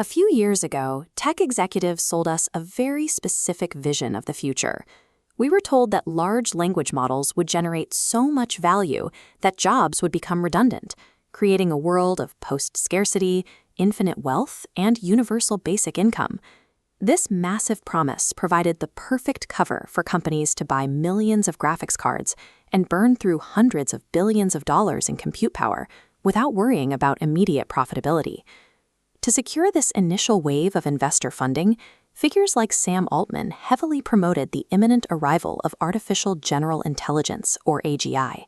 A few years ago, tech executives sold us a very specific vision of the future. We were told that large language models would generate so much value that jobs would become redundant, creating a world of post-scarcity, infinite wealth, and universal basic income. This massive promise provided the perfect cover for companies to buy millions of graphics cards and burn through hundreds of billions of dollars in compute power without worrying about immediate profitability. To secure this initial wave of investor funding, figures like Sam Altman heavily promoted the imminent arrival of artificial general intelligence, or AGI.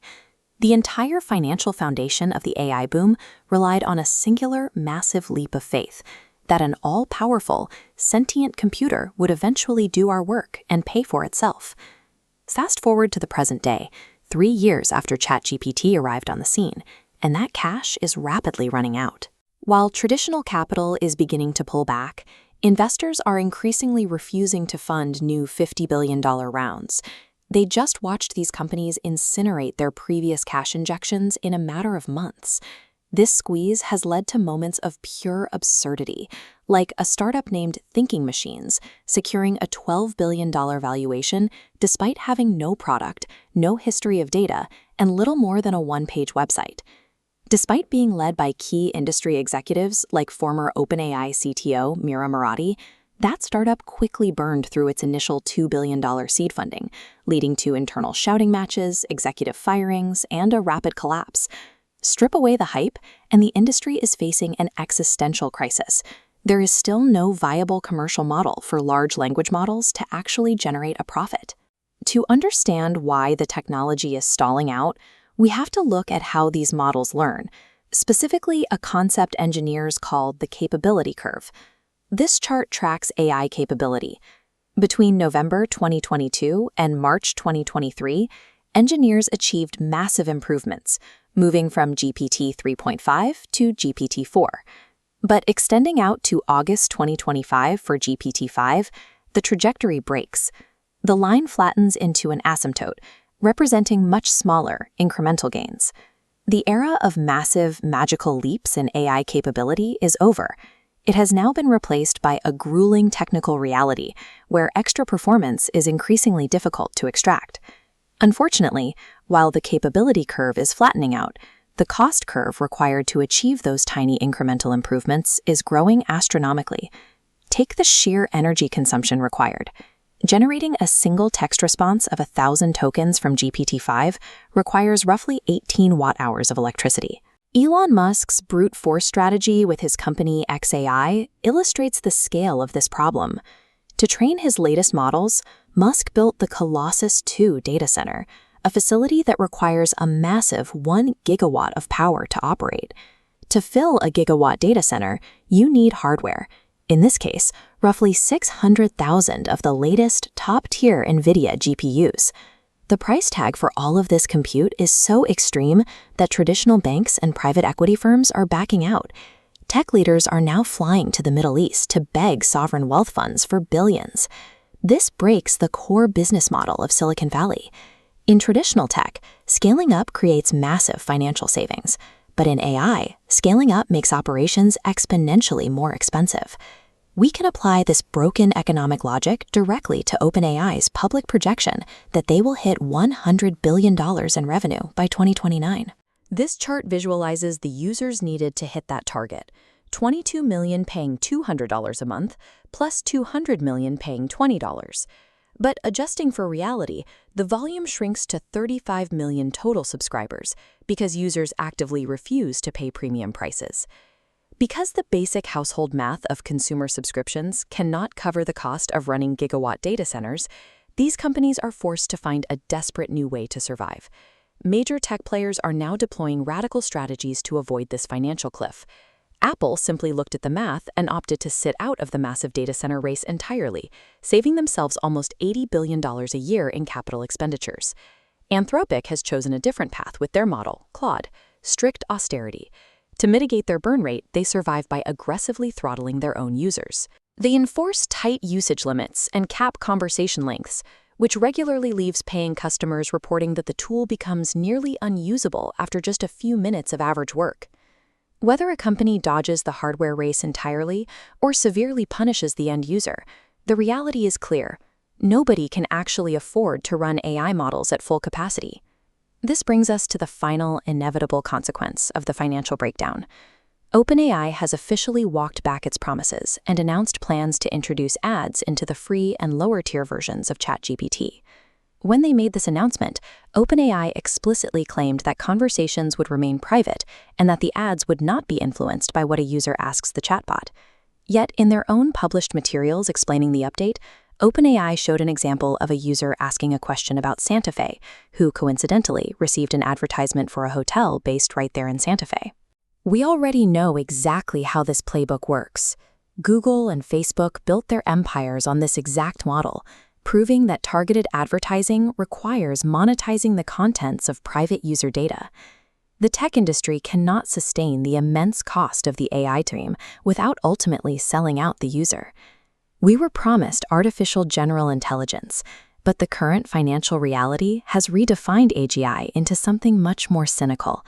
The entire financial foundation of the AI boom relied on a singular, massive leap of faith that an all-powerful, sentient computer would eventually do our work and pay for itself. Fast forward to the present day, 3 years after ChatGPT arrived on the scene, and that cash is rapidly running out. While traditional capital is beginning to pull back, investors are increasingly refusing to fund new $50 billion rounds. They just watched these companies incinerate their previous cash injections in a matter of months. This squeeze has led to moments of pure absurdity, like a startup named Thinking Machines securing a $12 billion valuation despite having no product, no history of data, and little more than a one-page website. Despite being led by key industry executives like former OpenAI CTO Mira Murati, that startup quickly burned through its initial $2 billion seed funding, leading to internal shouting matches, executive firings, and a rapid collapse. Strip away the hype, and the industry is facing an existential crisis. There is still no viable commercial model for large language models to actually generate a profit. To understand why the technology is stalling out, we have to look at how these models learn, specifically a concept engineers call the capability curve. This chart tracks AI capability. Between November 2022 and March 2023, engineers achieved massive improvements, moving from GPT 3.5 to GPT 4. But extending out to August 2025 for GPT 5, the trajectory breaks. The line flattens into an asymptote, representing much smaller, incremental gains. The era of massive, magical leaps in AI capability is over. It has now been replaced by a grueling technical reality, where extra performance is increasingly difficult to extract. Unfortunately, while the capability curve is flattening out, the cost curve required to achieve those tiny incremental improvements is growing astronomically. Take the sheer energy consumption required. Generating a single text response of 1,000 tokens from GPT-5 requires roughly 18 watt-hours of electricity. Elon Musk's brute force strategy with his company xAI illustrates the scale of this problem. To train his latest models, Musk built the Colossus II data center, a facility that requires a massive 1 gigawatt of power to operate. To fill a gigawatt data center, you need hardware. In this case, roughly 600,000 of the latest top-tier NVIDIA GPUs. The price tag for all of this compute is so extreme that traditional banks and private equity firms are backing out. Tech leaders are now flying to the Middle East to beg sovereign wealth funds for billions. This breaks the core business model of Silicon Valley. In traditional tech, scaling up creates massive financial savings. But in AI, scaling up makes operations exponentially more expensive. We can apply this broken economic logic directly to OpenAI's public projection that they will hit $100 billion in revenue by 2029. This chart visualizes the users needed to hit that target: 22 million paying $200 a month, plus 200 million paying $20. But adjusting for reality, the volume shrinks to 35 million total subscribers because users actively refuse to pay premium prices. Because the basic household math of consumer subscriptions cannot cover the cost of running gigawatt data centers, these companies are forced to find a desperate new way to survive. Major tech players are now deploying radical strategies to avoid this financial cliff. Apple simply looked at the math and opted to sit out of the massive data center race entirely, saving themselves almost $80 billion a year in capital expenditures. Anthropic has chosen a different path with their model, Claude: strict austerity. To mitigate their burn rate, they survive by aggressively throttling their own users. They enforce tight usage limits and cap conversation lengths, which regularly leaves paying customers reporting that the tool becomes nearly unusable after just a few minutes of average work. Whether a company dodges the hardware race entirely or severely punishes the end user, the reality is clear. Nobody can actually afford to run AI models at full capacity. This brings us to the final, inevitable consequence of the financial breakdown. OpenAI has officially walked back its promises and announced plans to introduce ads into the free and lower-tier versions of ChatGPT. When they made this announcement, OpenAI explicitly claimed that conversations would remain private and that the ads would not be influenced by what a user asks the chatbot. Yet, in their own published materials explaining the update, OpenAI showed an example of a user asking a question about Santa Fe, who coincidentally received an advertisement for a hotel based right there in Santa Fe. We already know exactly how this playbook works. Google and Facebook built their empires on this exact model, proving that targeted advertising requires monetizing the contents of private user data. The tech industry cannot sustain the immense cost of the AI team without ultimately selling out the user. We were promised artificial general intelligence, but the current financial reality has redefined AGI into something much more cynical,